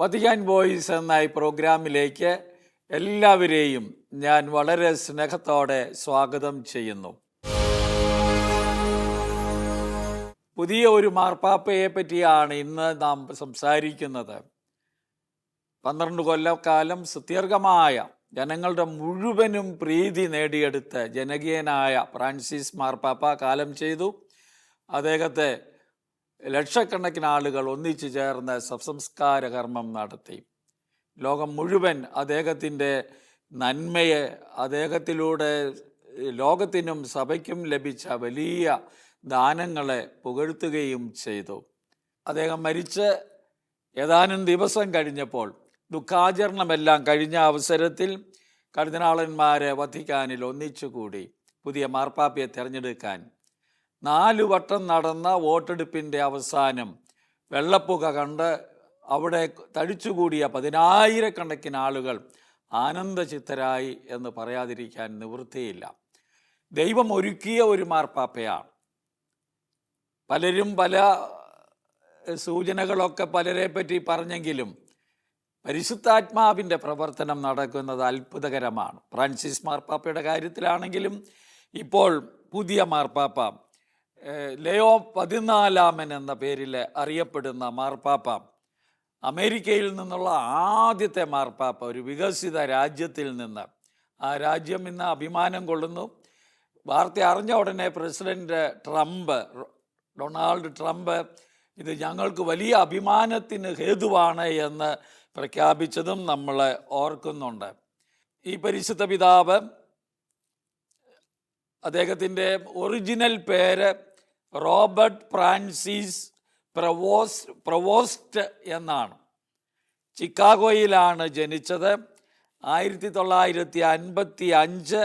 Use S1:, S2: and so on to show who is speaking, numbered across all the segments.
S1: Vatican voice എന്ന ഈ പ്രോഗ്രാമിലേക്ക് എല്ലാവരെയും ഞാൻ വളരെ സ്നേഹത്തോടെ സ്വാഗതം ചെയ്യുന്നു. പുതിയ ഒരു മാർപ്പാപ്പയെ പറ്റിയാണ് ഇന്ന് നാം സംസാരിക്കുന്നത്. 12 കൊല്ലക്കാലം സുദീർഘമായ ജനങ്ങളുടെ മുഴുവനും പ്രീതി നേടിയെടുത്ത ജനകീയനായ ഫ്രാൻസിസ് മാർപ്പാപ്പ കാലം ചെയ്തു. അദ്ദേഹത്തെ ലക്ഷക്കണക്കിന് ആളുകൾ ഒന്നിച്ചു ചേർന്ന് ശവസംസ്കാര കർമ്മം നടത്തി. ലോകം മുഴുവൻ അദ്ദേഹത്തിൻ്റെ നന്മയെ, അദ്ദേഹത്തിലൂടെ ലോകത്തിനും സഭയ്ക്കും ലഭിച്ച വലിയ ദാനങ്ങളെ പുകഴ്ത്തുകയും ചെയ്തു. അദ്ദേഹം മരിച്ച് ഏതാനും ദിവസം കഴിഞ്ഞപ്പോൾ ദുഃഖാചരണമെല്ലാം കഴിഞ്ഞ അവസരത്തിൽ കർദിനാളന്മാരെ വത്തിക്കാനിൽ ഒന്നിച്ചുകൂടി പുതിയ മാർപ്പാപ്പയെ തിരഞ്ഞെടുക്കാൻ. 4 വട്ടം നടന്ന വോട്ടെടുപ്പിൻ്റെ അവസാനം വെള്ളപ്പുക കണ്ട് അവിടെ തടിച്ചുകൂടിയ 10,000-കണക്കിന് ആളുകൾ ആനന്ദചിത്തരായി എന്ന് പറയാതിരിക്കാൻ നിവൃത്തിയില്ല. ദൈവം ഒരുക്കിയ ഒരു മാർപ്പാപ്പയാണ്. പലരും പല സൂചനകളൊക്കെ പലരെ പറ്റി പറഞ്ഞെങ്കിലും പരിശുദ്ധാത്മാവിൻ്റെ പ്രവർത്തനം നടക്കുന്നത് അത്ഭുതകരമാണ്. ഫ്രാൻസിസ് മാർപ്പാപ്പയുടെ കാര്യത്തിലാണെങ്കിലും ഇപ്പോൾ പുതിയ മാർപ്പാപ്പ ലയോ 14 എന്ന പേരിൽ അറിയപ്പെടുന്ന മാർപ്പാപ്പ, അമേരിക്കയിൽ നിന്നുള്ള ആദ്യത്തെ മാർപ്പാപ്പ, ഒരു വികസിത രാജ്യത്തിൽ നിന്ന്. ആ രാജ്യം ഇന്ന് അഭിമാനം കൊള്ളുന്നു. വാർത്ത അറിഞ്ഞ ഉടനെ പ്രസിഡന്റ് ഡൊണാൾഡ് ട്രംപ് ഇത് ഞങ്ങൾക്ക് വലിയ അഭിമാനത്തിന് ഹേതുവാണ് എന്ന് പ്രഖ്യാപിച്ചതും നമ്മൾ ഓർക്കുന്നുണ്ട്. ഈ പരിശുദ്ധ പിതാവ്, അദ്ദേഹത്തിൻ്റെ ഒറിജിനൽ പേര് റോബർട്ട് ഫ്രാൻസിസ് പ്രവോസ്റ്റ് എന്നാണ്. ചിക്കാഗോയിലാണ് ജനിച്ചത്. 1955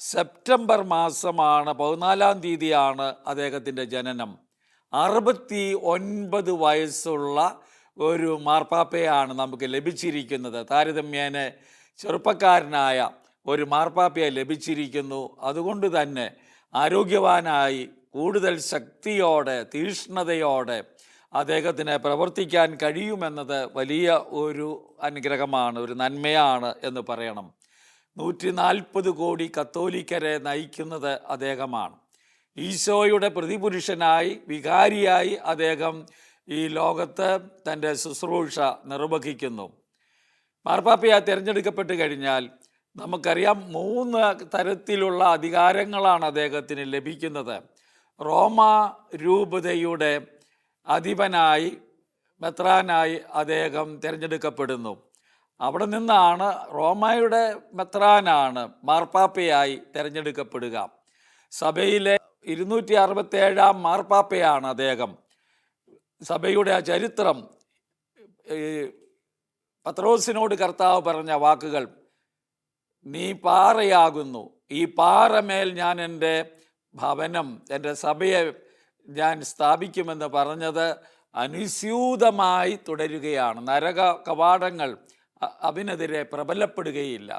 S1: സെപ്റ്റംബർ മാസമാണ് 14-ാം തീയതിയാണ് അദ്ദേഹത്തിൻ്റെ ജനനം. 69 വയസ്സുള്ള ഒരു മാർപ്പാപ്പയാണ് നമുക്ക് ലഭിച്ചിരിക്കുന്നത്. താരതമ്യേന ചെറുപ്പക്കാരനായ ഒരു മാർപ്പാപ്പയെ ലഭിച്ചിരിക്കുന്നു. അതുകൊണ്ട് തന്നെ ആരോഗ്യവാനായി കൂടുതൽ ശക്തിയോടെ, തീഷ്ണതയോടെ അദ്ദേഹത്തിന് പ്രവർത്തിക്കാൻ കഴിയുമെന്നത് വലിയ ഒരു അനുഗ്രഹമാണ്, ഒരു നന്മയാണ് എന്ന് പറയണം. 140 കോടി കത്തോലിക്കരെ നയിക്കുന്നത് അദ്ദേഹമാണ്. ഈശോയുടെ പ്രതിപുരുഷനായി, വികാരിയായി അദ്ദേഹം ഈ ലോകത്ത് തൻ്റെ ശുശ്രൂഷ നിർവഹിക്കുന്നു. മാർപ്പാപ്പയെ തിരഞ്ഞെടുക്കപ്പെട്ട് കഴിഞ്ഞാൽ നമുക്കറിയാം 3 തരത്തിലുള്ള അധികാരങ്ങളാണ് അദ്ദേഹത്തിന് ലഭിക്കുന്നത്. റോമ രൂപതയുടെ അധിപനായി, മെത്രാനായി അദ്ദേഹം തിരഞ്ഞെടുക്കപ്പെടുന്നു. അവിടെ നിന്നാണ് റോമയുടെ മെത്രാനാണ് മാർപ്പാപ്പയായി തിരഞ്ഞെടുക്കപ്പെടുക. സഭയിലെ 267-ാം മാർപ്പാപ്പയാണ് അദ്ദേഹം. സഭയുടെ ആ ചരിത്രം, പത്രോസിനോട് കർത്താവ് പറഞ്ഞ വാക്കുകൾ, നീ പാറയാകുന്നു, ഈ പാറമേൽ ഞാൻ എൻ്റെ ഭവനം, എൻ്റെ സഭയെ ഞാൻ സ്ഥാപിക്കുമെന്ന് പറഞ്ഞത് അനുസ്യൂതമായി തുടരുകയാണ്. നരക കവാടങ്ങൾ അതിനെതിരെ പ്രബലപ്പെടുകയില്ല,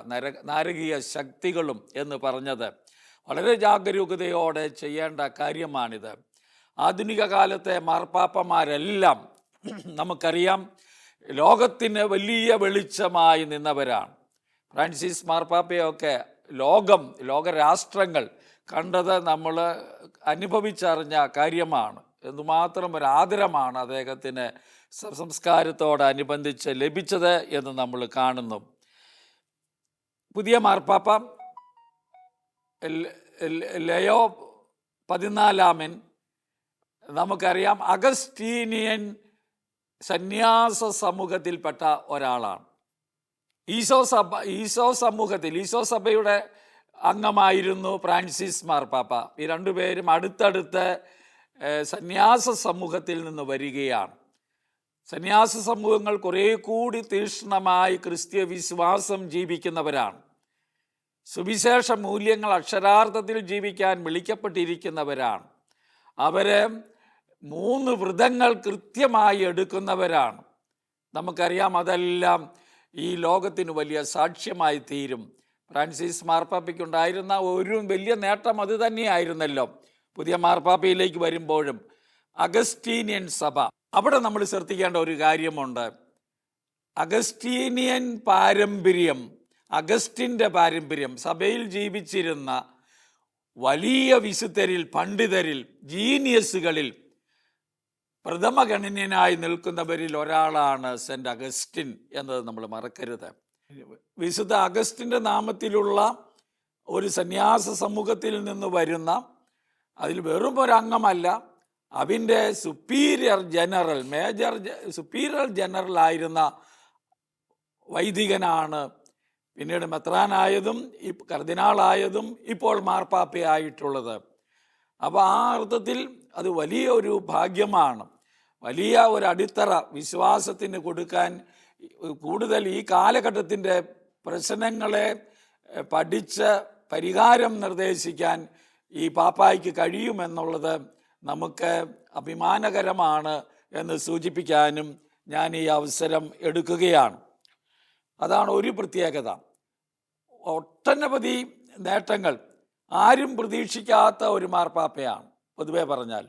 S1: നാരകീയ ശക്തികളും എന്ന് പറഞ്ഞത് വളരെ ജാഗരൂകതയോടെ ചെയ്യേണ്ട കാര്യമാണിത്. ആധുനിക കാലത്തെ മാർപ്പാപ്പമാരെല്ലാം നമുക്കറിയാം ലോകത്തിന് വലിയ വെളിച്ചമായി നിന്നവരാണ്. ഫ്രാൻസിസ് മാർപ്പാപ്പയൊക്കെ ലോകരാഷ്ട്രങ്ങൾ കണ്ടത് നമ്മൾ അനുഭവിച്ചറിഞ്ഞ കാര്യമാണ്. എന്തുമാത്രം ഒരു ആദരമാണ് അദ്ദേഹത്തിന് സംസ്കാരത്തോടനുബന്ധിച്ച് ലഭിച്ചത് എന്ന് നമ്മൾ കാണുന്നു. പുതിയ മാർപ്പാപ്പ ലയോ 14 നമുക്കറിയാം അഗസ്റ്റീനിയൻ സന്യാസ സമൂഹത്തിൽപ്പെട്ട ഒരാളാണ്. ഈശോ സഭയുടെ അംഗമായിരുന്നു ഫ്രാൻസിസ് മാർപ്പാപ്പ. ഈ 2 പേരും അടുത്തടുത്ത് സന്യാസ സമൂഹത്തിൽ നിന്ന് വരികയാണ്. സന്യാസ സമൂഹങ്ങൾ കുറേ കൂടി തീക്ഷ്ണമായി ക്രിസ്തീയ വിശ്വാസം ജീവിക്കുന്നവരാണ്. സുവിശേഷ മൂല്യങ്ങൾ അക്ഷരാർത്ഥത്തിൽ ജീവിക്കാൻ വിളിക്കപ്പെട്ടിരിക്കുന്നവരാണ്. അവർ 3 വ്രതങ്ങൾ കൃത്യമായി എടുക്കുന്നവരാണ്. നമുക്കറിയാം അതെല്ലാം ഈ ലോകത്തിന് വലിയ സാക്ഷ്യമായി തീരും. ഫ്രാൻസിസ് മാർപ്പാപ്പയ്ക്കുണ്ടായിരുന്ന ഒരു വലിയ നേട്ടം അത് തന്നെയായിരുന്നല്ലോ. പുതിയ മാർപ്പാപ്പയിലേക്ക് വരുമ്പോഴും അഗസ്റ്റീനിയൻ സഭ, അവിടെ നമ്മൾ ശ്രദ്ധിക്കേണ്ട ഒരു കാര്യമുണ്ട്. അഗസ്റ്റീനിയൻ പാരമ്പര്യം, അഗസ്റ്റിൻ്റെ പാരമ്പര്യം, സഭയിൽ ജീവിച്ചിരുന്ന വലിയ വിശുദ്ധരിൽ, പണ്ഡിതരിൽ, ജീനിയസുകളിൽ പ്രഥമഗണനീയനായി നിൽക്കുന്നവരിൽ ഒരാളാണ് സെൻറ്റ് അഗസ്റ്റിൻ എന്നത് നമ്മൾ മറക്കരുത്. വിശുദ്ധ അഗസ്റ്റിൻ്റെ നാമത്തിലുള്ള ഒരു സന്യാസ സമൂഹത്തിൽ നിന്ന് വരുന്ന, അതിൽ വെറും ഒരംഗമല്ല, അതിൻ്റെ സുപ്പീരിയർ ജനറൽ ആയിരുന്ന വൈദികനാണ് പിന്നീട് മെത്രാനായതും കർദിനാളായതും ഇപ്പോൾ മാർപ്പാപ്പയായിട്ടുള്ളത്. അപ്പോൾ ആ അർത്ഥത്തിൽ അത് വലിയ ഒരു ഭാഗ്യമാണ്, വലിയ ഒരു അടിത്തറ വിശ്വാസത്തിന് കൊടുക്കാൻ, കൂടുതൽ ഈ കാലഘട്ടത്തിൻ്റെ പ്രശ്നങ്ങളെ പഠിച്ച് പരിഹാരം നിർദ്ദേശിക്കാൻ ഈ പാപ്പായ്ക്ക് കഴിയുമെന്നുള്ളത് നമുക്ക് അഭിമാനകരമാണ് എന്ന് സൂചിപ്പിക്കാനും ഞാൻ ഈ അവസരം എടുക്കുകയാണ്. അതാണ് ഒരു പ്രത്യേകത. ഒട്ടനവധി നേട്ടങ്ങൾ, ആരും പ്രതീക്ഷിക്കാത്ത ഒരു മാർപ്പാപ്പയാണ്. പൊതുവെ പറഞ്ഞാൽ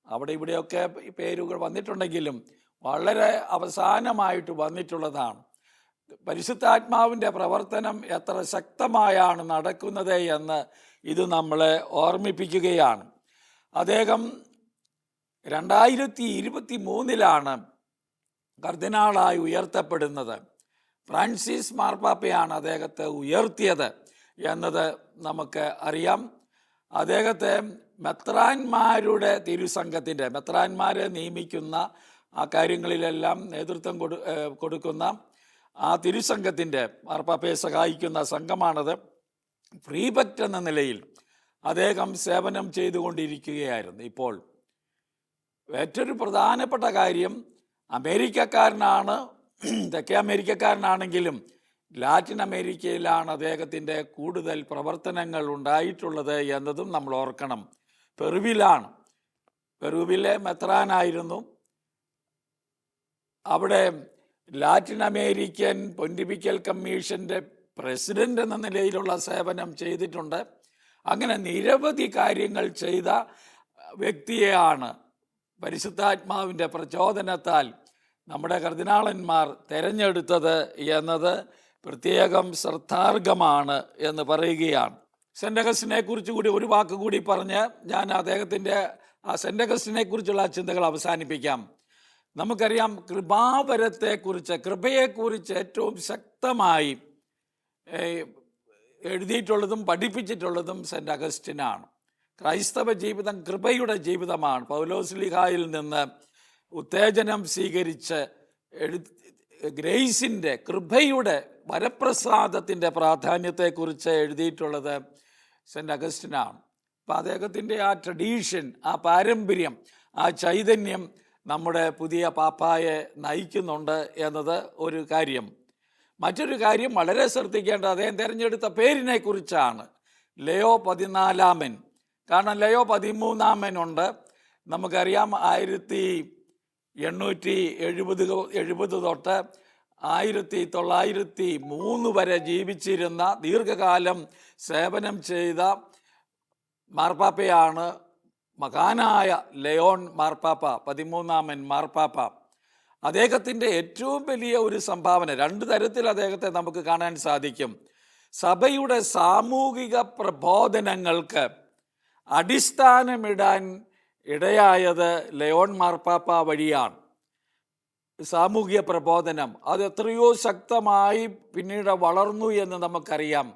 S1: അവിടെ ഇവിടെയൊക്കെ പേരുകൾ വന്നിട്ടുണ്ടെങ്കിലും വളരെ അവസാനമായിട്ട് വന്നിട്ടുള്ളതാണ്. പരിശുദ്ധാത്മാവിൻ്റെ പ്രവർത്തനം എത്ര ശക്തമായാണ് നടക്കുന്നത് എന്ന് ഇത് നമ്മളെ ഓർമ്മിപ്പിക്കുകയാണ്. അദ്ദേഹം 2023 കർദിനാളായി ഉയർത്തപ്പെടുന്നത്. ഫ്രാൻസിസ് മാർപ്പാപ്പയാണ് അദ്ദേഹത്തെ ഉയർത്തിയത് എന്നത് നമുക്ക് അറിയാം. അദ്ദേഹത്തെ മെത്രാന്മാരുടെ തിരുസംഘത്തിൻ്റെ, മെത്രാന്മാരെ നിയമിക്കുന്ന ആ കാര്യങ്ങളിലെല്ലാം നേതൃത്വം കൊടുക്കുന്ന ആ തിരുസംഘത്തിൻ്റെ, മാർപ്പാപ്പയെ സഹായിക്കുന്ന സംഘമാണത്. പ്രീപെക്റ്റ് എന്ന നിലയിൽ അദ്ദേഹം സേവനം ചെയ്തുകൊണ്ടിരിക്കുകയായിരുന്നു. ഇപ്പോൾ ഏറ്റവും പ്രധാനപ്പെട്ട കാര്യം, അമേരിക്കക്കാരനാണ്, തെക്കേ അമേരിക്കക്കാരനാണെങ്കിലും ലാറ്റിൻ അമേരിക്കയിലാണ് അദ്ദേഹത്തിൻ്റെ കൂടുതൽ പ്രവർത്തനങ്ങൾ ഉണ്ടായിട്ടുള്ളത് എന്നതും നമ്മൾ ഓർക്കണം. പെറുവിലാണ്, പെറുവിലെ മെത്രാനായിരുന്നു. അവിടെ ലാറ്റിൻ അമേരിക്കൻ പൊന്റിഫിക്കൽ കമ്മീഷൻ്റെ പ്രസിഡന്റ് എന്ന നിലയിലുള്ള സേവനം ചെയ്തിട്ടുണ്ട്. അങ്ങനെ നിരവധി കാര്യങ്ങൾ ചെയ്ത വ്യക്തിയെയാണ് പരിശുദ്ധാത്മാവിൻ്റെ പ്രചോദനത്താൽ നമ്മുടെ കർദിനാളന്മാർ തെരഞ്ഞെടുത്തത് എന്നത് പ്രത്യേകം ശ്രദ്ധാർഹമാണ് എന്ന് പറയുകയാണ്. സെൻ്റ് അഗസ്റ്റിനെ കുറിച്ച് കൂടി ഒരു വാക്ക് കൂടി പറഞ്ഞ് ഞാൻ അദ്ദേഹത്തിൻ്റെ ആ സെൻ്റ് അഗസ്റ്റിനെ കുറിച്ചുള്ള ചിന്തകൾ അവസാനിപ്പിക്കാം. നമുക്കറിയാം, കൃപാവരത്തെക്കുറിച്ച്, കൃപയെക്കുറിച്ച് ഏറ്റവും ശക്തമായി എഴുതിയിട്ടുള്ളതും പഠിപ്പിച്ചിട്ടുള്ളതും സെൻ്റ് അഗസ്റ്റിനാണ്. ക്രൈസ്തവ ജീവിതം കൃപയുടെ ജീവിതമാണ്. പൗലോസ്ലീഹായിൽ നിന്ന് ഉത്തേജനം സ്വീകരിച്ച് ഗ്രേസിൻ്റെ, കൃപയുടെ, വരപ്രസാദത്തിൻ്റെ പ്രാധാന്യത്തെക്കുറിച്ച് എഴുതിയിട്ടുള്ളത് സെൻ്റ് അഗസ്റ്റിനാണ്. അപ്പം അദ്ദേഹത്തിൻ്റെ ആ ട്രഡീഷൻ, ആ പാരമ്പര്യം, ആ ചൈതന്യം നമ്മുടെ പുതിയ പാപ്പായെ നയിക്കുന്നുണ്ട് എന്നത് ഒരു കാര്യം. മറ്റൊരു കാര്യം വളരെ ശ്രദ്ധിക്കേണ്ടത് അദ്ദേഹം തിരഞ്ഞെടുത്ത പേരിനെ കുറിച്ചാണ്, ലയോ 14. കാരണം ലയോ 13 നമുക്കറിയാം 1870 തൊട്ട് 1903 വരെ ജീവിച്ചിരുന്ന, ദീർഘകാലം സേവനം ചെയ്ത മാർപ്പാപ്പയാണ് മഹാനായ ലയോൺ മാർപ്പാപ്പ, 13 മാർപ്പാപ്പ. അദ്ദേഹത്തിൻ്റെ ഏറ്റവും വലിയ ഒരു സംഭാവന, 2 തരത്തിൽ അദ്ദേഹത്തെ നമുക്ക് കാണാൻ സാധിക്കും. സഭയുടെ സാമൂഹിക പ്രബോധനങ്ങൾക്ക് അടിസ്ഥാനമിടാൻ ഇടയായത് ലയോൺ മാർപ്പാപ്പ വഴിയാണ്. സാമൂഹിക പ്രബോധനം അത് എത്രയോ ശക്തമായി പിന്നീട് വളർന്നു എന്ന് നമുക്കറിയാം.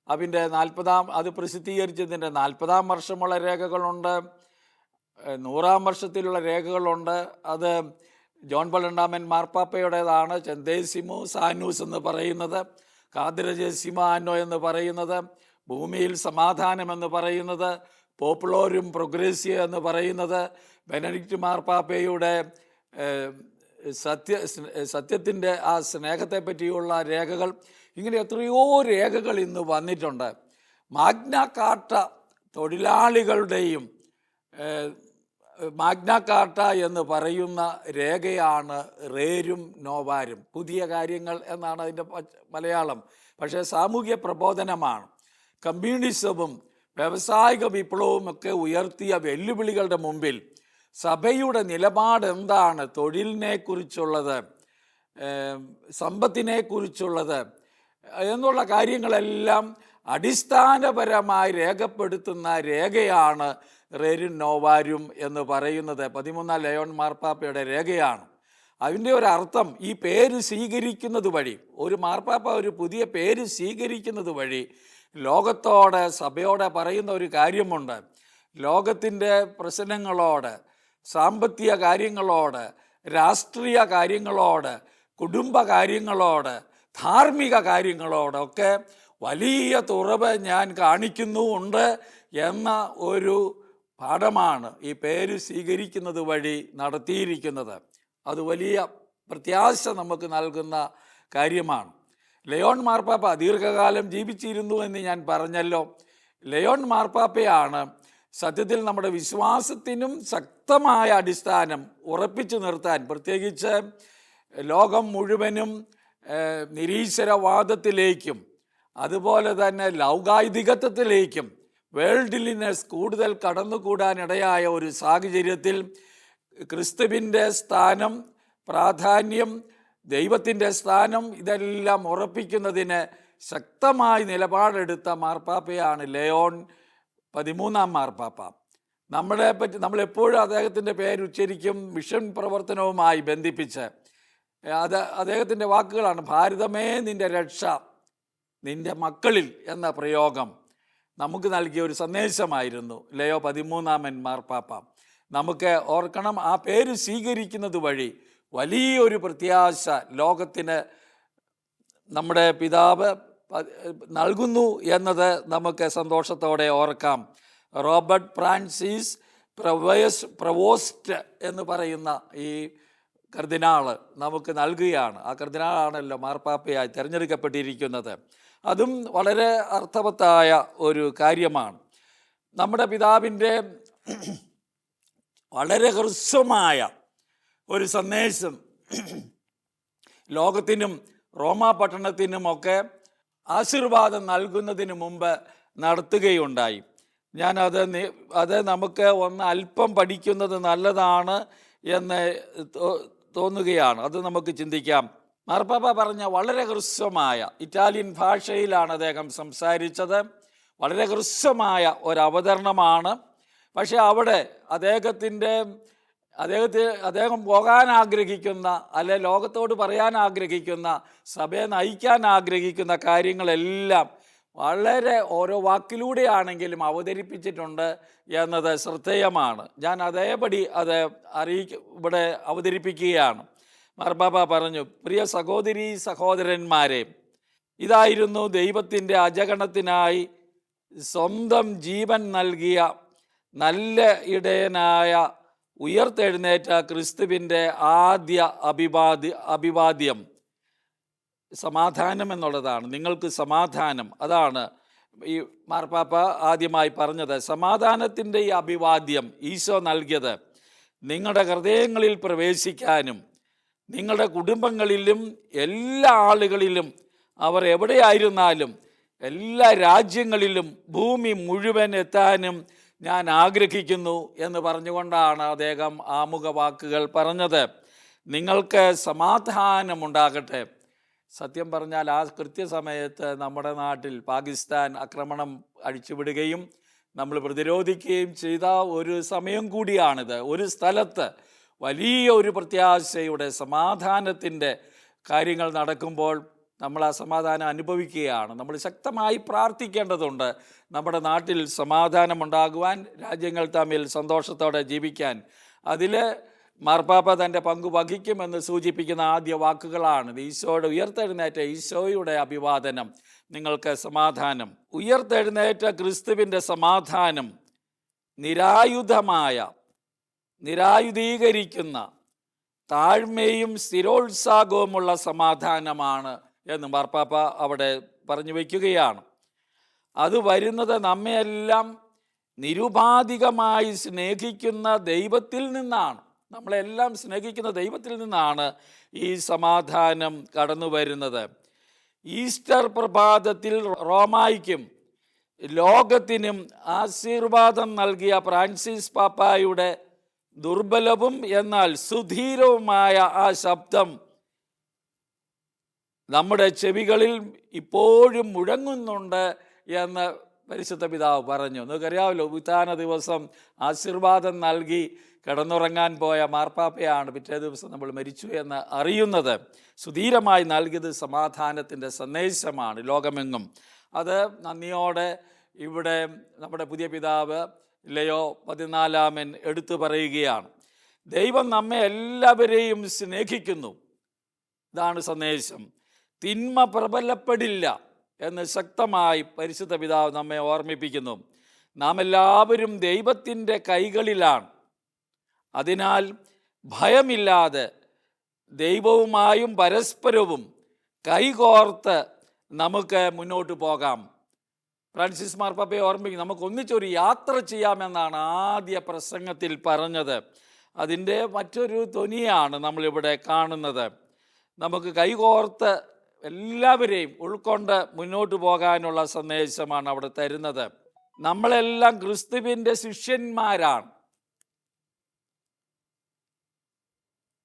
S1: അതിൻ്റെ 40 അത് പ്രസിദ്ധീകരിച്ചതിൻ്റെ 40 വർഷമുള്ള രേഖകളുണ്ട്, 100 വർഷത്തിലുള്ള രേഖകളുണ്ട്. അത് ജോൺ പോൾ രണ്ടാമൻ മാർപ്പാപ്പയുടേതാണ്. ചെന്തേസിമോ സാനൂസ് എന്ന് പറയുന്നത്, കാദ്രജസിമാനോ എന്ന് പറയുന്നത്, ഭൂമിയിൽ സമാധാനം എന്ന് പറയുന്നത്, പോപ്പുലോരും പ്രോഗ്രേസിയോ എന്ന് പറയുന്നത്, ബെനഡിക്റ്റ് മാർപ്പാപ്പയുടെ സത്യത്തിൻ്റെ ആ സ്നേഹത്തെ പറ്റിയുള്ള രേഖകൾ, ഇങ്ങനെ എത്രയോ രേഖകൾ ഇന്ന് വന്നിട്ടുണ്ട്. മാഗ്ന കാർട്ട തൊഴിലാളികളുടെയും മാഗ്ന കാർട്ട എന്ന് പറയുന്ന രേഖയാണ് റേരും നോവാരും, പുതിയ കാര്യങ്ങൾ എന്നാണ് അതിൻ്റെ മലയാളം. പക്ഷേ സാമൂഹ്യ പ്രബോധനമാണ്. കമ്മ്യൂണിസവും വ്യാവസായിക വിപ്ലവവും ഒക്കെ ഉയർത്തിയ വെല്ലുവിളികളുടെ മുമ്പിൽ സഭയുടെ നിലപാട് എന്താണ് തൊഴിലിനെ കുറിച്ചുള്ളത്, സമ്പത്തിനെ കുറിച്ചുള്ളത് എന്നുള്ള കാര്യങ്ങളെല്ലാം അടിസ്ഥാനപരമായി രേഖപ്പെടുത്തുന്ന രേഖയാണ് റേരും നോവാരും എന്ന് പറയുന്നത് 13 ലയോൺ മാർപ്പാപ്പയുടെ രേഖയാണ്. അതിൻ്റെ ഒരു അർത്ഥം ഈ പേര് സ്വീകരിക്കുന്നത് വഴി, ഒരു മാർപ്പാപ്പ ഒരു പുതിയ പേര് സ്വീകരിക്കുന്നത് വഴി ലോകത്തോട് സഭയോടെ പറയുന്ന ഒരു കാര്യമുണ്ട്. ലോകത്തിൻ്റെ പ്രശ്നങ്ങളോട്, സാമ്പത്തിക കാര്യങ്ങളോട്, രാഷ്ട്രീയ കാര്യങ്ങളോട്, കുടുംബ കാര്യങ്ങളോട്, ധാർമ്മിക കാര്യങ്ങളോടൊക്കെ വലിയ തുറവ് ഞാൻ കാണിക്കുന്നുമുണ്ട് എന്ന ഒരു പാഠമാണ് ഈ പേര് സ്വീകരിക്കുന്നത് വഴി നടത്തിയിരിക്കുന്നത്. അത് വലിയ പ്രത്യാശ നമുക്ക് നൽകുന്ന കാര്യമാണ്. ലയോൺ മാർപ്പാപ്പ ദീർഘകാലം ജീവിച്ചിരുന്നു എന്ന് ഞാൻ പറഞ്ഞല്ലോ. ലയോൺ മാർപ്പാപ്പയാണ് സത്യത്തിൽ നമ്മുടെ വിശ്വാസത്തിനും ശക്തമായ അടിസ്ഥാനം ഉറപ്പിച്ചു നിർത്താൻ, പ്രത്യേകിച്ച് ലോകം മുഴുവനും നിരീശ്വരവാദത്തിലേക്കും അതുപോലെ തന്നെ ലൗകായുധികത്വത്തിലേക്കും വേൾഡിലിനെസ് കൂടുതൽ കടന്നുകൂടാനിടയായ ഒരു സാഹചര്യത്തിൽ ക്രിസ്തുവിൻ്റെ സ്ഥാനം, പ്രാധാന്യം, ദൈവത്തിൻ്റെ സ്ഥാനം ഇതെല്ലാം ഉറപ്പിക്കുന്നതിന് ശക്തമായി നിലപാടെടുത്ത മാർപ്പാപ്പയാണ് ലയോൺ 13 മാർപ്പാപ്പ. നമ്മളെപ്പോഴും അദ്ദേഹത്തിൻ്റെ പേരുച്ചരിക്കും മിഷൻ പ്രവർത്തനവുമായി ബന്ധിപ്പിച്ച്. അദ്ദേഹത്തിൻ്റെ വാക്കുകളാണ്: ഭാരതമേ നിൻ്റെ രക്ഷ നിൻ്റെ മക്കളിൽ എന്ന പ്രയോഗം നമുക്ക് നൽകിയ ഒരു സന്ദേശമായിരുന്നു ലയോ 13 മാർപ്പാപ്പ. നമുക്ക് ഓർക്കണം, ആ പേര് സ്വീകരിക്കുന്നത് വഴി വലിയൊരു പ്രത്യാശ ലോകത്തിന് നമ്മുടെ പിതാവ് നൽകുന്നു എന്നത് നമുക്ക് സന്തോഷത്തോടെ ഓർക്കാം. റോബർട്ട് ഫ്രാൻസിസ് പ്രവോസ്റ്റ് എന്ന് പറയുന്ന ഈ കർദിനാള് നമുക്ക് നൽകുകയാണ്. ആ കർദിനാളാണല്ലോ മാർപ്പാപ്പയായി തിരഞ്ഞെടുക്കപ്പെട്ടിരിക്കുന്നത്. അതും വളരെ അർത്ഥവത്തായ ഒരു കാര്യമാണ്. നമ്മുടെ പിതാവിൻ്റെ വളരെ ഹ്രസ്വമായ ഒരു സന്ദേശം ലോകത്തിനും റോമാ പട്ടണത്തിനുമൊക്കെ ആശീർവാദം നൽകുന്നതിന് മുമ്പ് നടത്തുകയുണ്ടായി. അത് നമുക്ക് ഒന്ന് അല്പം പഠിക്കുന്നത് നല്ലതാണ് എന്ന് തോന്നുകയാണ്. അത് നമുക്ക് ചിന്തിക്കാം. മാർപ്പാപ്പ പറഞ്ഞ വളരെ ഹ്രസ്വമായ ഇറ്റാലിയൻ ഭാഷയിലാണ് അദ്ദേഹം സംസാരിച്ചത്. വളരെ ഹ്രസ്വമായ ഒരവതരണമാണ്. പക്ഷെ അവിടെ അദ്ദേഹം പോകാൻ ആഗ്രഹിക്കുന്ന, അല്ലെ ലോകത്തോട് പറയാൻ ആഗ്രഹിക്കുന്ന, സഭയെ നയിക്കാൻ ആഗ്രഹിക്കുന്ന കാര്യങ്ങളെല്ലാം വളരെ ഓരോ വാക്കിലൂടെയാണെങ്കിലും അവതരിപ്പിച്ചിട്ടുണ്ട് എന്നത് ശ്രദ്ധേയമാണ്. ഞാൻ അതേപടി അത് ഇവിടെ അവതരിപ്പിക്കുകയാണ്. മാർപ്പാപ്പ പറഞ്ഞു: പ്രിയ സഹോദരീ സഹോദരന്മാരെ, ഇതായിരുന്നു ദൈവത്തിൻ്റെ അജഗണത്തിനായി സ്വന്തം ജീവൻ നൽകിയ നല്ല ഇടയനായ ഉയർത്തെഴുന്നേറ്റ ക്രിസ്തുവിൻ്റെ ആദ്യ അഭിവാദ്യം. സമാധാനം എന്നുള്ളതാണ്. നിങ്ങൾക്ക് സമാധാനം, അതാണ് ഈ മാർപ്പാപ്പ ആദ്യമായി പറഞ്ഞത്. സമാധാനത്തിൻ്റെ ഈ അഭിവാദ്യം ഈശോ നൽകിയത് നിങ്ങളുടെ ഹൃദയങ്ങളിൽ പ്രവേശിക്കാനും നിങ്ങളുടെ കുടുംബങ്ങളിലും എല്ലാ ആളുകളിലും, അവർ എവിടെയായിരുന്നാലും എല്ലാ രാജ്യങ്ങളിലും ഭൂമി മുഴുവൻ എത്താനും ഞാൻ ആഗ്രഹിക്കുന്നു എന്ന് പറഞ്ഞുകൊണ്ടാണ് അദ്ദേഹം ആമുഖ വാക്കുകൾ പറഞ്ഞത്. നിങ്ങൾക്ക് സമാധാനമുണ്ടാകട്ടെ. സത്യം പറഞ്ഞാൽ ആ കൃത്യസമയത്ത് നമ്മുടെ നാട്ടിൽ പാകിസ്ഥാൻ ആക്രമണം അഴിച്ചുവിടുകയും നമ്മൾ പ്രതിരോധിക്കുകയും ചെയ്ത ഒരു സമയം കൂടിയാണിത്. ഒരു സ്ഥലത്ത് വലിയ ഒരു പ്രത്യാശയുടെ സമാധാനത്തിൻ്റെ കാര്യങ്ങൾ നടക്കുമ്പോൾ നമ്മൾ ആ സമാധാനം അനുഭവിക്കുകയാണ്. നമ്മൾ ശക്തമായി പ്രാർത്ഥിക്കേണ്ടതുണ്ട്. നമ്മുടെ നാട്ടിൽ സമാധാനമുണ്ടാകുവാൻ, രാജ്യങ്ങൾ തമ്മിൽ സന്തോഷത്തോടെ ജീവിക്കാൻ. അതിൽ മാർപ്പാപ്പ തൻ്റെ പങ്കു വഹിക്കുമെന്ന് സൂചിപ്പിക്കുന്ന ആദ്യ വാക്കുകളാണ് ഈശോയുടെ ഉയർത്തെഴുന്നേറ്റ ഈശോയുടെ അഭിവാദനം. നിങ്ങൾക്ക് സമാധാനം. ഉയർത്തെഴുന്നേറ്റ ക്രിസ്തുവിൻ്റെ സമാധാനം നിരായുധീകരിക്കുന്ന താഴ്മയും സ്ഥിരോത്സാഹവുമുള്ള സമാധാനമാണ് എന്ന് മാർപ്പാപ്പ അവിടെ പറഞ്ഞു വയ്ക്കുകയാണ്. അത് വരുന്നത് നമ്മയെല്ലാം നിരുപാധികമായി സ്നേഹിക്കുന്ന ദൈവത്തിൽ നിന്നാണ്. നമ്മളെല്ലാം സ്നേഹിക്കുന്ന ദൈവത്തിൽ നിന്നാണ് ഈ സമാധാനം കടന്നു വരുന്നത്. ഈസ്റ്റർ പ്രഭാതത്തിൽ റോമായ്ക്കും ലോകത്തിനും ആശീർവാദം നൽകിയ ഫ്രാൻസിസ് പാപ്പായുടെ ദുർബലവും എന്നാൽ സുധീരവുമായ ആ ശബ്ദം നമ്മുടെ ചെവികളിൽ ഇപ്പോഴും മുഴങ്ങുന്നുണ്ട് എന്ന് പരിശുദ്ധ പിതാവ് പറഞ്ഞു. നിങ്ങൾക്കറിയാമല്ലോ, ഉത്ഥാന ദിവസം ആശീർവാദം നൽകി കിടന്നുറങ്ങാൻ പോയ മാർപ്പാപ്പയാണ് പിറ്റേ ദിവസം നമ്മൾ മരിച്ചു എന്ന് അറിയുന്നത്. സുധീരമായി നൽകിയത് സമാധാനത്തിൻ്റെ സന്ദേശമാണ് ലോകമെങ്ങും. അത് നന്ദിയോടെ ഇവിടെ നമ്മുടെ പുതിയ പിതാവ് ലയോ 14 എടുത്തു പറയുകയാണ്. ദൈവം നമ്മെ എല്ലാവരെയും സ്നേഹിക്കുന്നു, ഇതാണ് സന്ദേശം. തിന്മ പ്രബലപ്പെടില്ല എന്ന് ശക്തമായി പരിശുദ്ധ പിതാവ് നമ്മെ ഓർമ്മിപ്പിക്കുന്നു. നാം എല്ലാവരും ദൈവത്തിൻ്റെ കൈകളിലാണ്. അതിനാൽ ഭയമില്ലാതെ ദൈവവുമായും പരസ്പരവും കൈകോർത്ത് നമുക്ക് മുന്നോട്ട് പോകാം. ഫ്രാൻസിസ് മാർപ്പാപ്പയെ ഓർമ്മിക്കും, നമുക്ക് ഒന്നിച്ചൊരു യാത്ര ചെയ്യാമെന്നാണ് ആദ്യ പ്രസംഗത്തിൽ പറഞ്ഞത്. അതിൻ്റെ മറ്റൊരു ധ്വനിയാണ് നമ്മളിവിടെ കാണുന്നത്. നമുക്ക് കൈകോർത്ത് എല്ലാവരെയും ഉൾക്കൊണ്ട് മുന്നോട്ട് പോകാനുള്ള സന്ദേശമാണ് അവിടെ തരുന്നത്. നമ്മളെല്ലാം ക്രിസ്തുവിൻ്റെ ശിഷ്യന്മാരാണ്.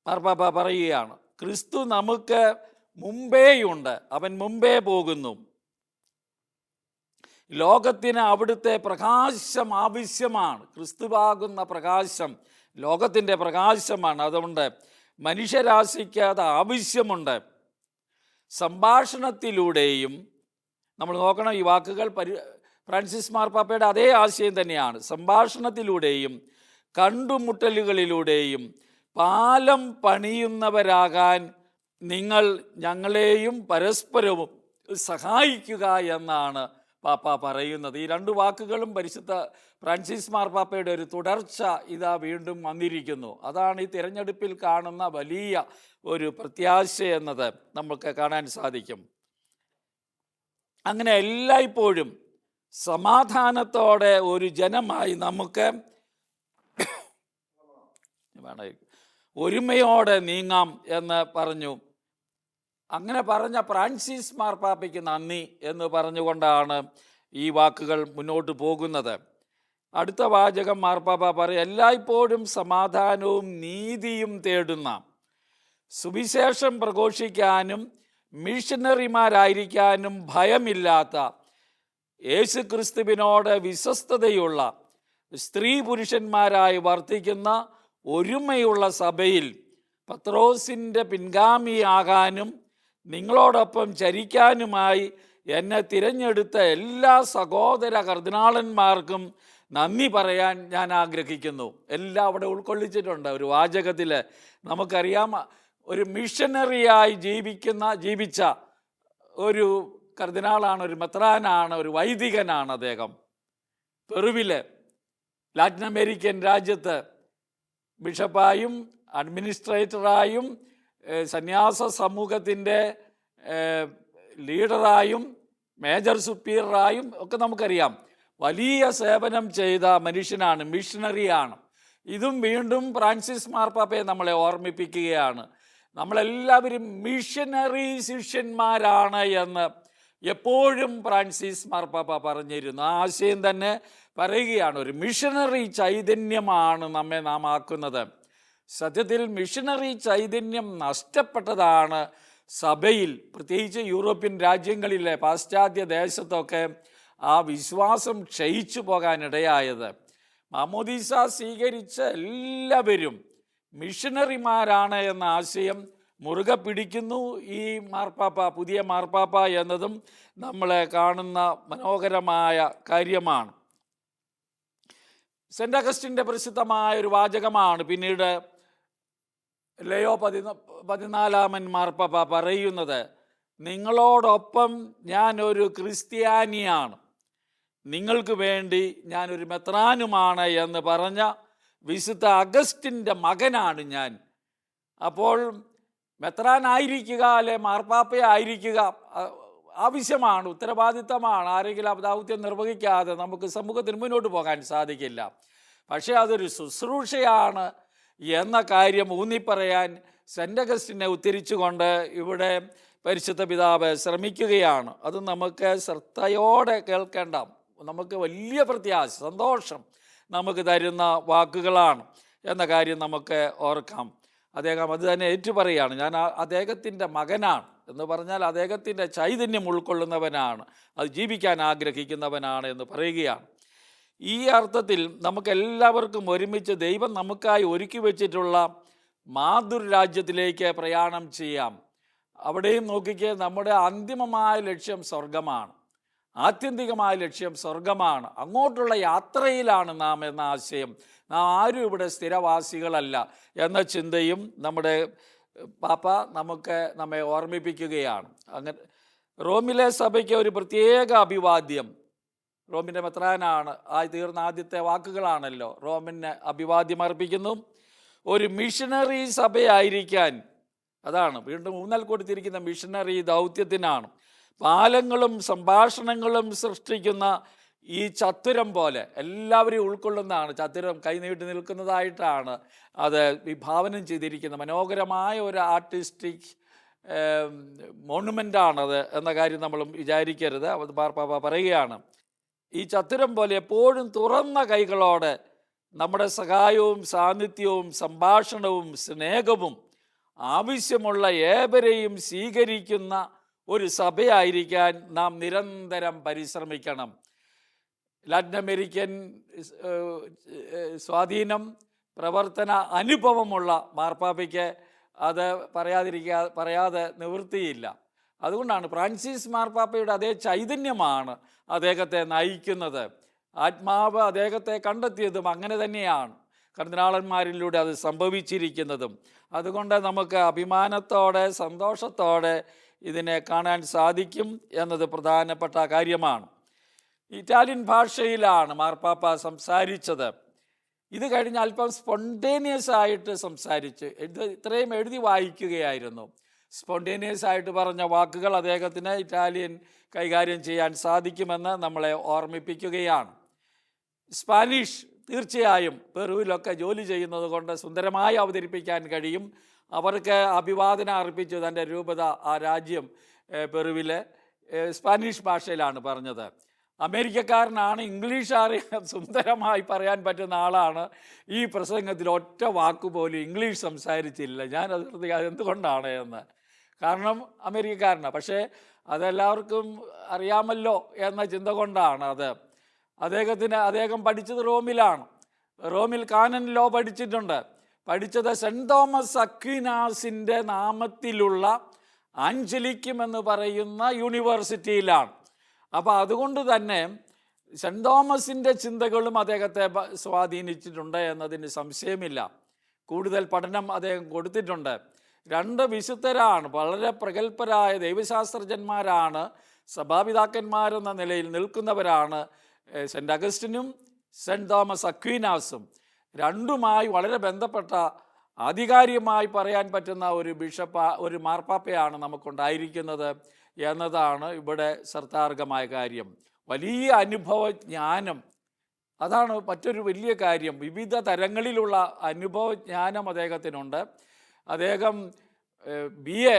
S1: മാർപ്പാപ്പ പറയുകയാണ്, ക്രിസ്തു നമുക്ക് മുമ്പേയുണ്ട്, അവൻ മുമ്പേ പോകുന്നു. ലോകത്തിന് അവിടുത്തെ പ്രകാശം ആവശ്യമാണ്. ക്രിസ്തുവാകുന്ന പ്രകാശം ലോകത്തിൻ്റെ പ്രകാശമാണ്. അതുകൊണ്ട് മനുഷ്യരാശിക്ക് അത് ആവശ്യമുണ്ട്. സംഭാഷണത്തിലൂടെയും നമ്മൾ നോക്കണം, ഈ വാക്കുകൾ ഫ്രാൻസിസ് മാർപ്പാപ്പയുടെ അതേ ആശയം തന്നെയാണ്. സംഭാഷണത്തിലൂടെയും കണ്ടുമുട്ടലുകളിലൂടെയും പാലം പണിയുന്നവരാകാൻ നിങ്ങൾ ഞങ്ങളെയും പരസ്പരവും സഹായിക്കുക എന്നാണ് പാപ്പ പറയുന്നത്. ഈ രണ്ട് വാക്കുകളും പരിശുദ്ധ ഫ്രാൻസിസ് മാർപ്പാപ്പയുടെ ഒരു തുടർച്ച ഇതാ വീണ്ടും വന്നിരിക്കുന്നു. അതാണ് ഈ തിരഞ്ഞെടുപ്പിൽ കാണുന്ന വലിയ ഒരു പ്രത്യാശ എന്നത് നമുക്ക് കാണാൻ സാധിക്കും. അങ്ങനെ എല്ലായ്പ്പോഴും സമാധാനത്തോടെ ഒരു ജനമായി നമുക്ക് ഒരുമയോടെ നീങ്ങാം എന്ന് പറഞ്ഞു. അങ്ങനെ പറഞ്ഞ ഫ്രാൻസിസ് മാർപ്പാപ്പയ്ക്ക് നന്ദി എന്ന് പറഞ്ഞുകൊണ്ടാണ് ഈ വാക്കുകൾ മുന്നോട്ട് പോകുന്നത്. അടുത്ത വാചകം മാർപ്പാപ്പ പറയും, എല്ലായ്പ്പോഴും സമാധാനവും നീതിയും തേടുന്ന, സുവിശേഷം പ്രഘോഷിക്കാനും മിഷനറിമാരായിരിക്കാനും ഭയമില്ലാത്ത, യേശു ക്രിസ്തുവിനോട് വിശ്വസ്തതയുള്ള, സ്ത്രീ പുരുഷന്മാരായി വർത്തിക്കുന്ന ഒരുമയുള്ള സഭയിൽ പത്രോസിൻ്റെ പിൻഗാമിയാകാനും നിങ്ങളോടൊപ്പം ചരിക്കാനുമായി എന്നെ തിരഞ്ഞെടുത്ത എല്ലാ സഹോദര കർദിനാളന്മാർക്കും നന്ദി പറയാൻ ഞാൻ ആഗ്രഹിക്കുന്നു. എല്ലാം അവിടെ ഉൾക്കൊള്ളിച്ചിട്ടുണ്ട് ഒരു വാചകത്തിൽ. നമുക്കറിയാം, ഒരു മിഷനറിയായി ജീവിച്ച ഒരു കർദിനാളാണ്, ഒരു മെത്രാനാണ്, ഒരു വൈദികനാണ് അദ്ദേഹം. പെറുവിൽ ലാറ്റിൻ അമേരിക്കൻ രാജ്യത്ത് ബിഷപ്പായും അഡ്മിനിസ്ട്രേറ്ററായും സന്യാസ സമൂഹത്തിൻ്റെ ലീഡറായും മേജർ സുപ്പീരിയറായും ഒക്കെ നമുക്കറിയാം. വലിയ സേവനം ചെയ്ത മനുഷ്യനാണ്, മിഷണറിയാണ്. ഇതും വീണ്ടും ഫ്രാൻസിസ് മാർപ്പാപ്പയെ നമ്മളെ ഓർമ്മിപ്പിക്കുകയാണ്. നമ്മളെല്ലാവരും മിഷനറി ശിഷ്യന്മാരാണ് എന്ന് എപ്പോഴും ഫ്രാൻസിസ് മാർപ്പാപ്പ പറഞ്ഞിരുന്നു. ആ ആശയം തന്നെ പറയുകയാണ്. ഒരു മിഷനറി ചൈതന്യമാണ് നാം ആക്കുന്നത്. സത്യത്തിൽ മിഷനറി ചൈതന്യം നഷ്ടപ്പെട്ടതാണ് സഭയിൽ, പ്രത്യേകിച്ച് യൂറോപ്യൻ രാജ്യങ്ങളിലെ പാശ്ചാത്യ ദേശത്തൊക്കെ ആ വിശ്വാസം ക്ഷയിച്ചു പോകാനിടയായത്. മാമോദീസ സ്വീകരിച്ച എല്ലാവരും മിഷനറിമാരാണ് എന്ന ആശയം മുറുകെ പിടിക്കുന്നു ഈ മാർപ്പാപ്പ, പുതിയ മാർപ്പാപ്പ എന്നതും നമ്മളെ കാണുന്ന മനോഹരമായ കാര്യമാണ്. സെൻ്റ് അഗസ്റ്റിൻ്റെ പ്രസിദ്ധമായ ഒരു വാചകമാണ് പിന്നീട് ലയോ 14 മാർപ്പാപ്പ പറയുന്നത്, നിങ്ങളോടൊപ്പം ഞാനൊരു ക്രിസ്ത്യാനിയാണ്, നിങ്ങൾക്ക് വേണ്ടി ഞാനൊരു മെത്രാനുമാണ് എന്ന് പറഞ്ഞ വിശുദ്ധ അഗസ്റ്റിൻ്റെ മകനാണ് ഞാൻ. അപ്പോൾ മെത്രാനായിരിക്കുക, അല്ലെ മാർപ്പാപ്പയായിരിക്കുക ആവശ്യമാണ്, ഉത്തരവാദിത്തമാണ്. ആരെങ്കിലും ദൗത്യം നിർവഹിക്കാതെ നമുക്ക് സമൂഹത്തിന് മുന്നോട്ട് പോകാൻ സാധിക്കില്ല. പക്ഷേ അതൊരു ശുശ്രൂഷയാണ് എന്ന കാര്യം ഊന്നിപ്പറയാൻ സെൻ്റ് അഗസ്റ്റിനെ ഉദ്ധരിച്ചുകൊണ്ട് ഇവിടെ പരിശുദ്ധ പിതാവ് ശ്രമിക്കുകയാണ്. അത് നമുക്ക് ശ്രദ്ധയോടെ കേൾക്കേണ്ട, നമുക്ക് വലിയ പ്രത്യാശ, സന്തോഷം നമുക്ക് തരുന്ന വാക്കുകളാണ് എന്ന കാര്യം നമുക്ക് ഓർക്കാം. അദ്ദേഹം അത് തന്നെ ഏറ്റുപറയാണ്, ഞാൻ അദ്ദേഹത്തിൻ്റെ മകനാണ് എന്ന് പറഞ്ഞാൽ അദ്ദേഹത്തിൻ്റെ ചൈതന്യം ഉൾക്കൊള്ളുന്നവനാണ്, അത് ജീവിക്കാൻ ആഗ്രഹിക്കുന്നവനാണ് എന്ന് പറയുകയാണ്. ഈ അർത്ഥത്തിൽ നമുക്കെല്ലാവർക്കും ഒരുമിച്ച് ദൈവം നമുക്കായി ഒരുക്കി വച്ചിട്ടുള്ള മാതൃരാജ്യത്തിലേക്ക് പ്രയാണം ചെയ്യാം. അവിടെയും നോക്കിക്കേ, നമ്മുടെ അന്തിമമായ ലക്ഷ്യം സ്വർഗമാണ്, ആത്യന്തികമായ ലക്ഷ്യം സ്വർഗമാണ്. അങ്ങോട്ടുള്ള യാത്രയിലാണ് നാം എന്ന ആശയം, നാം ആരും ഇവിടെ സ്ഥിരവാസികളല്ല എന്ന ചിന്തയും നമ്മുടെ പാപ്പ നമ്മെ ഓർമ്മിപ്പിക്കുകയാണ്. അങ്ങനെ റോമിലെ സഭയ്ക്ക് ഒരു പ്രത്യേക അഭിവാദ്യം, റോമിൻ്റെ മെത്രാനാണ് തീർന്ന ആദ്യത്തെ വാക്കുകളാണല്ലോ, റോമിന് അഭിവാദ്യം അർപ്പിക്കുന്നു. ഒരു മിഷനറി സഭയായിരിക്കാൻ, അതാണ് വീണ്ടും ഊന്നൽ കൊടുത്തിരിക്കുന്ന മിഷനറി ദൗത്യത്തിനാണ്. പാലങ്ങളും സംഭാഷണങ്ങളും സൃഷ്ടിക്കുന്ന ഈ ചത്തുരം പോലെ എല്ലാവരെയും ഉൾക്കൊള്ളുന്നതാണ്. ചത്തുരം കൈനീട്ടി നിൽക്കുന്നതായിട്ടാണ് അത് വിഭാവനം ചെയ്തിരിക്കുന്നത്. മനോഹരമായ ഒരു ആർട്ടിസ്റ്റിക് മോണുമെൻ്റാണത് എന്ന കാര്യം നമ്മൾ വിചാരിക്കരുത്. അത് പാപ്പ പറയുകയാണ്, ഈ ചത്തുരം പോലെ എപ്പോഴും തുറന്ന കൈകളോടെ നമ്മുടെ സഹായവും സാന്നിധ്യവും സംഭാഷണവും സ്നേഹവും ആവശ്യമുള്ള ഏവരെയും സ്വീകരിക്കുന്ന ഒരു സഭയായിരിക്കാൻ നാം നിരന്തരം പരിശ്രമിക്കണം. ലാറ്റിൻ അമേരിക്കൻ സ്വാധീനം, പ്രവർത്തന അനുഭവമുള്ള മാർപ്പാപ്പയ്ക്ക് അത് പറയാതെ നിവൃത്തിയില്ല. അതുകൊണ്ടാണ് ഫ്രാൻസിസ് മാർപ്പാപ്പയുടെ അതേ ചൈതന്യമാണ് അദ്ദേഹത്തെ നയിക്കുന്നത്. ആത്മാവ് അദ്ദേഹത്തെ കണ്ടെത്തിയതും അങ്ങനെ തന്നെയാണ്, കർദിനാളന്മാരിലൂടെ അത് സംഭവിച്ചിരിക്കുന്നതും. അതുകൊണ്ട് നമുക്ക് അഭിമാനത്തോടെ സന്തോഷത്തോടെ ഇതിനെ കാണാൻ സാധിക്കും എന്നത് പ്രധാനപ്പെട്ട കാര്യമാണ്. ഇറ്റാലിയൻ ഭാഷയിലാണ് മാർപ്പാപ്പ സംസാരിച്ചത്. ഇത് കഴിഞ്ഞ് അല്പം സ്പോണ്ടേനിയസ് ആയിട്ട് സംസാരിച്ച് ഇത്രയും എഴുതി വായിക്കുകയായിരുന്നു. സ്പോണ്ടേനിയസ് ആയിട്ട് പറഞ്ഞ വാക്കുകൾ അദ്ദേഹത്തിന് ഇറ്റാലിയൻ കൈകാര്യം ചെയ്യാൻ സാധിക്കുമെന്ന് നമ്മളെ ഓർമ്മിപ്പിക്കുകയാണ്. സ്പാനിഷ് തീർച്ചയായും പെറുവിലൊക്കെ ജോലി ചെയ്യുന്നത് കൊണ്ട് സുന്ദരമായി അവതരിപ്പിക്കാൻ കഴിയും. അവർക്ക് അഭിവാദനം അർപ്പിച്ചു തൻ്റെ രൂപത ആ രാജ്യം പെറുവിലെ സ്പാനിഷ് ഭാഷയിലാണ് പറഞ്ഞത്. അമേരിക്കക്കാരനാണ്, ഇംഗ്ലീഷ് അറിയാൻ സുന്ദരമായി പറയാൻ പറ്റുന്ന ആളാണ്. ഈ പ്രസംഗത്തിൽ ഒറ്റ വാക്കുപോലും ഇംഗ്ലീഷ് സംസാരിച്ചില്ല. അതെന്തുകൊണ്ടാണ് എന്ന്, കാരണം അമേരിക്കക്കാരനാണ്. പക്ഷേ അതെല്ലാവർക്കും അറിയാമല്ലോ എന്ന ചിന്ത കൊണ്ടാണ് അത്. അദ്ദേഹം പഠിച്ചത് റോമിലാണ്. റോമിൽ കാനൻ ലോ പഠിച്ചത് സെൻറ് തോമസ് അക്വിനാസിൻ്റെ നാമത്തിലുള്ള ആഞ്ചലിക്കും എന്ന് പറയുന്ന യൂണിവേഴ്സിറ്റിയിലാണ്. അപ്പോൾ അതുകൊണ്ട് തന്നെ സെൻറ് തോമസിൻ്റെ ചിന്തകളും അദ്ദേഹത്തെ സ്വാധീനിച്ചിട്ടുണ്ട് എന്നതിന് സംശയമില്ല. കൂടുതൽ പഠനം അദ്ദേഹം കൊടുത്തിട്ടുണ്ട്. 2 വിശുദ്ധരാണ്, വളരെ പ്രഗത്ഭരായ ദൈവശാസ്ത്രജ്ഞന്മാരാണ്, സഭാപിതാക്കന്മാരെന്ന നിലയിൽ നിൽക്കുന്നവരാണ് സെൻറ്റ് അഗസ്റ്റിനും സെൻറ് തോമസ് അക്വീനാസും. രണ്ടുമായി വളരെ ബന്ധപ്പെട്ട ആധികാരികമായി പറയാൻ പറ്റുന്ന ഒരു മാർപ്പാപ്പയാണ് നമുക്കുണ്ടായിരിക്കുന്നത് എന്നതാണ് ഇവിടെ സർത്താർഗമായ കാര്യം. വലിയ അനുഭവജ്ഞാനം, അതാണ് മറ്റൊരു വലിയ കാര്യം. വിവിധ തരങ്ങളിലുള്ള അനുഭവജ്ഞാനം അദ്ദേഹത്തിനുണ്ട്. അദ്ദേഹം BA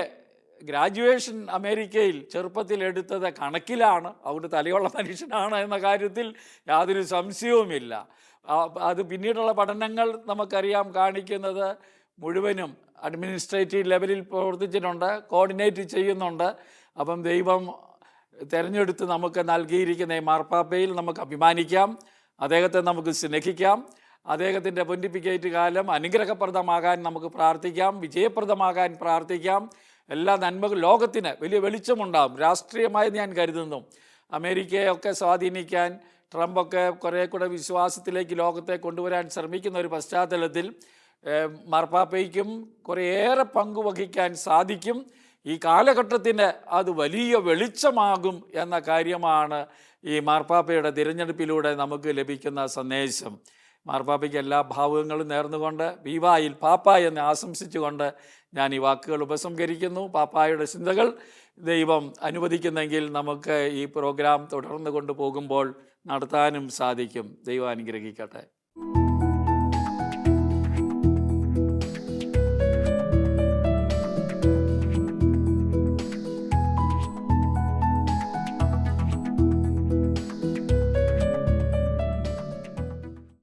S1: ഗ്രാജുവേഷൻ അമേരിക്കയിൽ ചെറുപ്പത്തിൽ എടുത്തത് കണക്കിലാണ്. അതുകൊണ്ട് തലയുള്ള മനുഷ്യനാണ് എന്ന കാര്യത്തിൽ യാതൊരു സംശയവുമില്ല. അത് പിന്നീടുള്ള പഠനങ്ങൾ നമുക്കറിയാം കാണിക്കുന്നത് മുഴുവനും അഡ്മിനിസ്ട്രേറ്റീവ് ലെവലിൽ പ്രവർത്തിച്ചിട്ടുണ്ട്, കോർഡിനേറ്റ് ചെയ്യുന്നുണ്ട്. അപ്പം ദൈവം തിരഞ്ഞെടുത്ത് നമുക്ക് നൽകിയിരിക്കുന്ന ഈ മാർപ്പാപ്പയിൽ നമുക്ക് അഭിമാനിക്കാം, അദ്ദേഹത്തെ നമുക്ക് സ്നേഹിക്കാം. അദ്ദേഹത്തിൻ്റെ പൊന്റിഫിക്കേറ്റ് കാലം അനുഗ്രഹപ്രദമാകാൻ നമുക്ക് പ്രാർത്ഥിക്കാം, വിജയപ്രദമാകാൻ പ്രാർത്ഥിക്കാം. എല്ലാ നന്മകളും ലോകത്തിന് വലിയ വെളിച്ചമുണ്ടാകും. രാഷ്ട്രീയമായി ഞാൻ കരുതുന്നു അമേരിക്കയൊക്കെ സ്വാധീനിക്കാൻ ട്രംപൊക്കെ കുറേ കൂടെ വിശ്വാസത്തിലേക്ക് ലോകത്തെ കൊണ്ടുവരാൻ ശ്രമിക്കുന്ന ഒരു പശ്ചാത്തലത്തിൽ മാർപ്പാപ്പയ്ക്കും കുറേയേറെ പങ്കുവഹിക്കാൻ സാധിക്കും. ഈ കാലഘട്ടത്തിന് അത് വലിയ വെളിച്ചമാകും എന്ന കാര്യമാണ് ഈ മാർപ്പാപ്പയുടെ തിരഞ്ഞെടുപ്പിലൂടെ നമുക്ക് ലഭിക്കുന്ന സന്ദേശം. മാർപ്പാപ്പയ്ക്ക് എല്ലാ ഭാവുകങ്ങളും നേർന്നുകൊണ്ട് വിവായിൽ പാപ്പ എന്ന് ആശംസിച്ചുകൊണ്ട് ഞാൻ ഈ വാക്കുകൾ ഉപസംഹരിക്കുന്നു. പാപ്പായുടെ ചിന്തകൾ ദൈവം അനുവദിക്കുന്നെങ്കിൽ നമുക്ക് ഈ പ്രോഗ്രാം തുടർന്ന് കൊണ്ടുപോകുമ്പോൾ നടത്താനും സാധിക്കും. ദൈവം അനുഗ്രഹിക്കട്ടെ.